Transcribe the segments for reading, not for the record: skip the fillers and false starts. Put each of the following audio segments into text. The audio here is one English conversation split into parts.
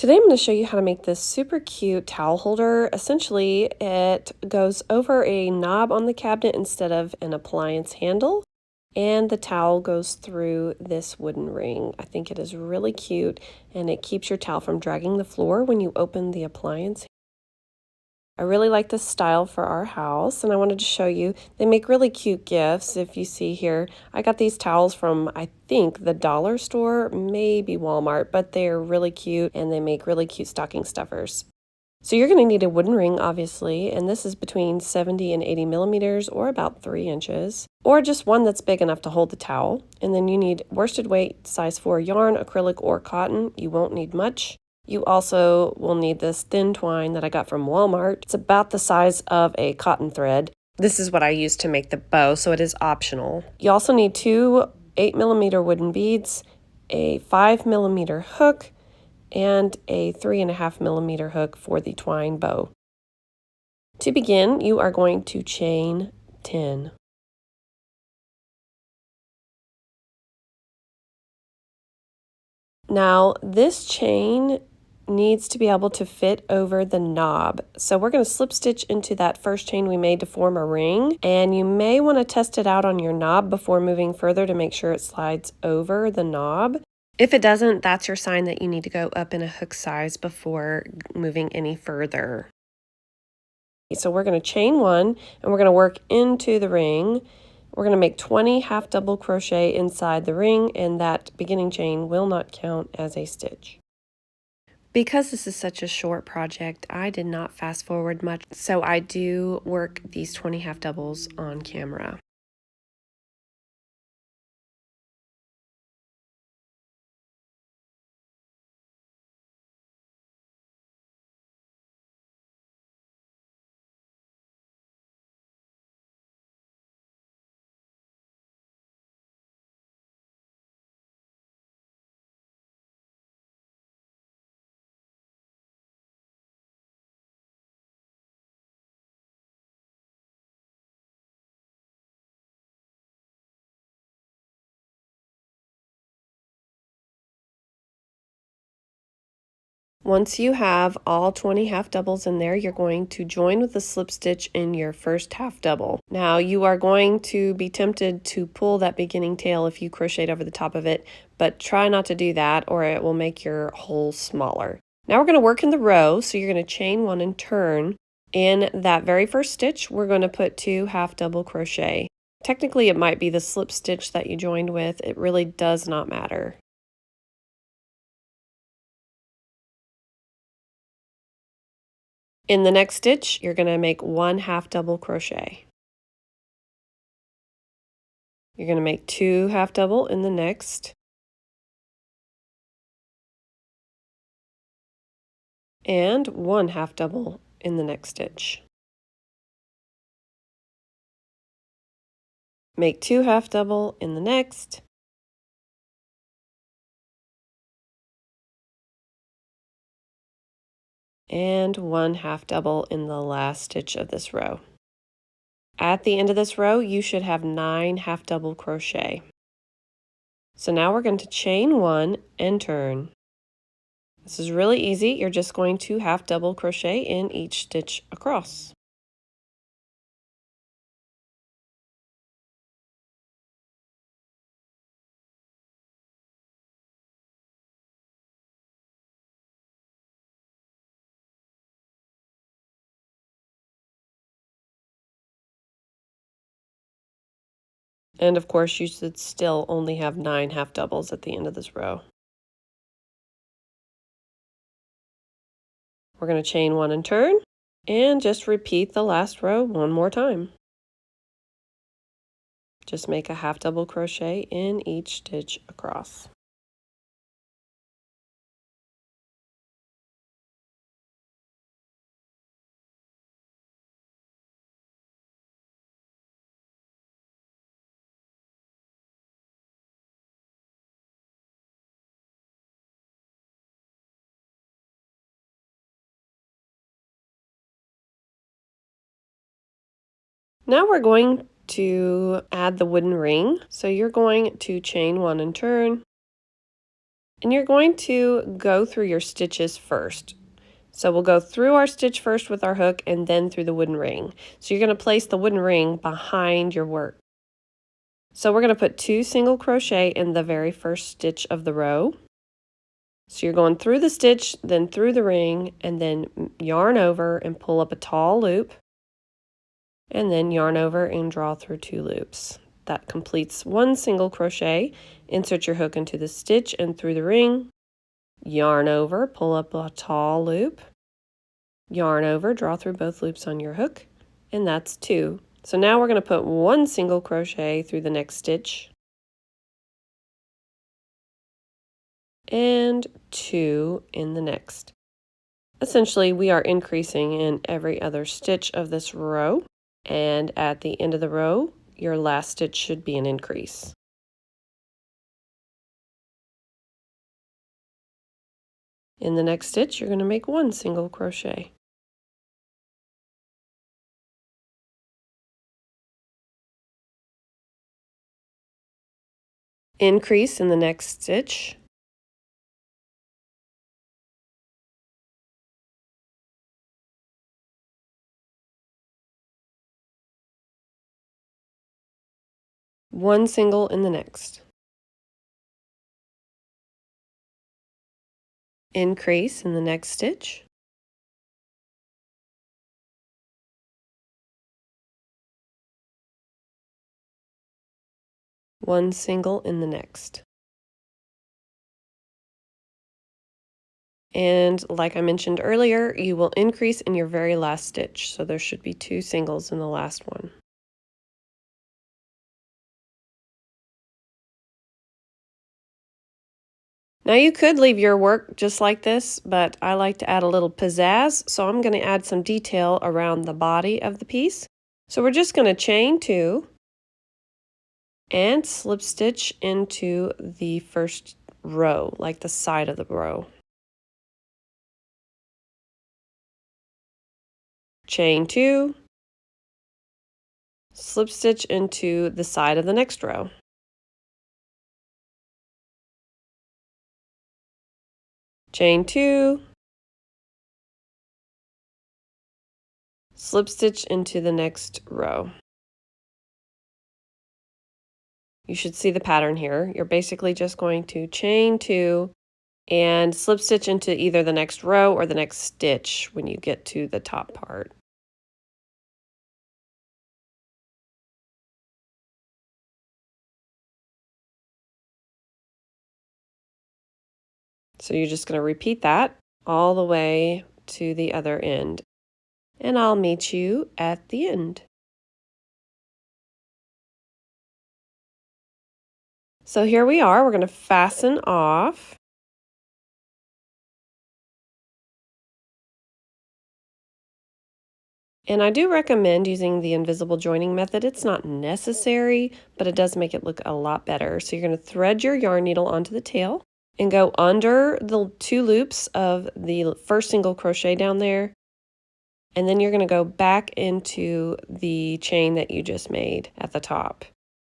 Today I'm going to show you how to make this super cute towel holder. Essentially, it goes over a knob on the cabinet instead of an appliance handle, and the towel goes through this wooden ring. I think it is really cute, and it keeps your towel from dragging the floor when you open the appliance. I really like this style for our house, and I wanted to show you. They make really cute gifts. If you see here, I got these towels from, I think, the dollar store, maybe Walmart, but they're really cute, and they make really cute stocking stuffers. So you're going to need a wooden ring, obviously, and this is between 70 and 80 millimeters, or about 3 inches, or just one that's big enough to hold the towel. And then you need worsted weight, size 4 yarn, acrylic, or cotton. You won't need much. You also will need this thin twine that I got from Walmart. It's about the size of a cotton thread. This is what I use to make the bow, so it is optional. You also need 2 8mm wooden beads, a 5mm hook, and a 3.5mm hook for the twine bow. To begin, you are going to chain 10. Now, this chain needs to be able to fit over the knob. So we're going to slip stitch into that first chain we made to form a ring, and you may want to test it out on your knob before moving further to make sure it slides over the knob. If it doesn't, that's your sign that you need to go up in a hook size before moving any further. So we're going to chain 1, and we're going to work into the ring. We're going to make 20 half double crochet inside the ring, and that beginning chain will not count as a stitch. Because this is such a short project, I did not fast forward much, so I do work these 20 half doubles on camera. Once you have all 20 half doubles in there, you're going to join with a slip stitch in your first half double. Now you are going to be tempted to pull that beginning tail if you crocheted over the top of it, but try not to do that or it will make your hole smaller. Now we're going to work in the row, so you're going to chain 1 and turn. In that very first stitch, we're going to put 2 half double crochet. Technically, it might be the slip stitch that you joined with. It really does not matter. In the next stitch, you're going to make 1 half double crochet. You're going to make 2 half double in the next, and 1 half double in the next stitch. Make 2 half double in the next, and 1 half double in the last stitch of this row. At the end of this row, you should have 9 half double crochet. So now we're going to chain 1 and turn. This is really easy. You're just going to half double crochet in each stitch across. And of course, you should still only have 9 half doubles at the end of this row. We're going to chain 1 and turn, and just repeat the last row one more time. Just make a half double crochet in each stitch across. Now we're going to add the wooden ring. So you're going to chain 1 and turn, And you're going to go through your stitches first. So we'll go through our stitch first with our hook and then through the wooden ring. So you're going to place the wooden ring behind your work. So we're going to put 2 single crochet in the very first stitch of the row. So you're going through the stitch, then through the ring, and then yarn over and pull up a tall loop, and then yarn over and draw through 2 loops. That completes 1 single crochet. Insert your hook into the stitch and through the ring, yarn over, pull up a tall loop, yarn over, draw through both loops on your hook, and that's 2. So now we're going to put 1 single crochet through the next stitch, and 2 in the next. Essentially, we are increasing in every other stitch of this row, and at the end of the row, your last stitch should be an increase. In the next stitch, you're going to make 1 single crochet. Increase in the next stitch. One single in the next. Increase in the next stitch. One single in the next. And like I mentioned earlier, you will increase in your very last stitch, so there should be 2 singles in the last one. Now you could leave your work just like this, but I like to add a little pizzazz, so I'm going to add some detail around the body of the piece. So we're just going to chain 2 and slip stitch into the first row, like the side of the row. Chain 2, slip stitch into the side of the next row. Chain 2, slip stitch into the next row. You should see the pattern here. You're basically just going to chain 2 and slip stitch into either the next row or the next stitch when you get to the top part. So you're just going to repeat that all the way to the other end. And I'll meet you at the end. So here we are. We're going to fasten off. And I do recommend using the invisible joining method. It's not necessary, but it does make it look a lot better. So you're going to thread your yarn needle onto the tail and go under the 2 loops of the first single crochet down there. And then you're going to go back into the chain that you just made at the top.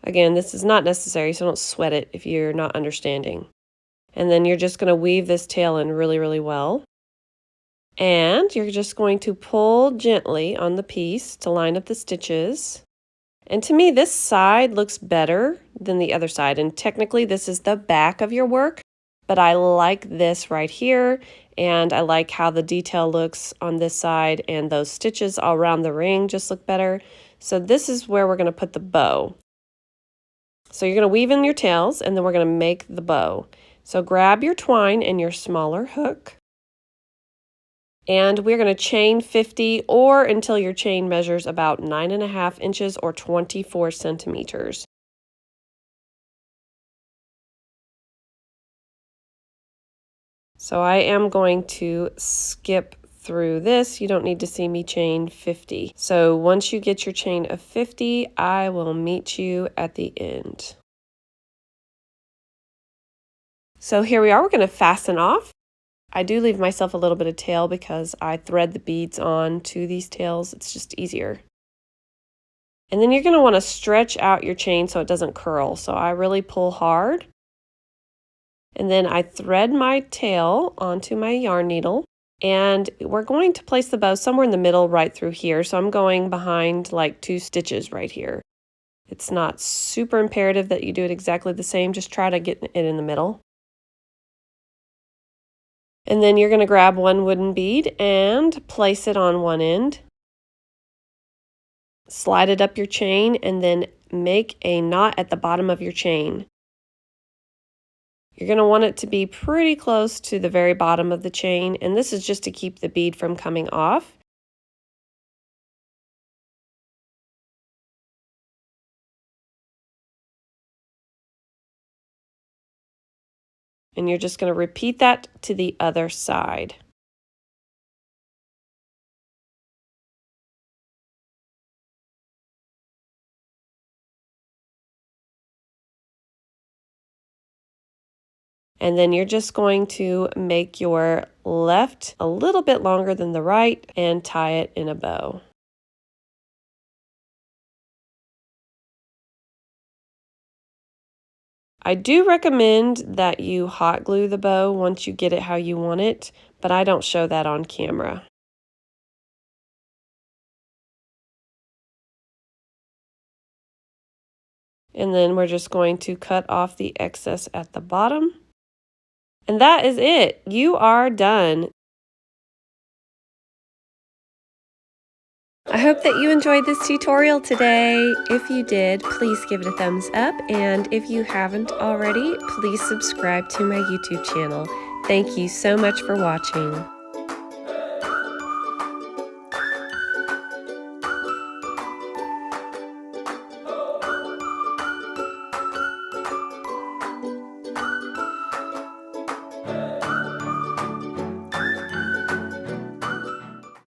Again, this is not necessary, so don't sweat it if you're not understanding. And then you're just going to weave this tail in really, really well. And you're just going to pull gently on the piece to line up the stitches. And to me, this side looks better than the other side. And technically, this is the back of your work, but I like this right here. And I like how the detail looks on this side, and those stitches all around the ring just look better. So this is where we're going to put the bow. So you're going to weave in your tails, and then we're going to make the bow. So grab your twine and your smaller hook. And we're going to chain 50 or until your chain measures about 9.5 inches or 24 centimeters. So I am going to skip through this. You don't need to see me chain 50. So once you get your chain of 50, I will meet you at the end. So here we are. We're going to fasten off. I do leave myself a little bit of tail because I thread the beads on to these tails. It's just easier. And then you're going to want to stretch out your chain so it doesn't curl. So I really pull hard. And then I thread my tail onto my yarn needle, and we're going to place the bow somewhere in the middle right through here. So I'm going behind like 2 stitches right here. It's not super imperative that you do it exactly the same, just try to get it in the middle. And then you're going to grab one wooden bead and place it on one end. Slide it up your chain and then make a knot at the bottom of your chain. You're going to want it to be pretty close to the very bottom of the chain, and this is just to keep the bead from coming off. And you're just going to repeat that to the other side. And then you're just going to make your left a little bit longer than the right and tie it in a bow. I do recommend that you hot glue the bow once you get it how you want it, but I don't show that on camera. And then we're just going to cut off the excess at the bottom. And that is it. You are done. I hope that you enjoyed this tutorial today. If you did, please give it a thumbs up. And if you haven't already, please subscribe to my YouTube channel. Thank you so much for watching.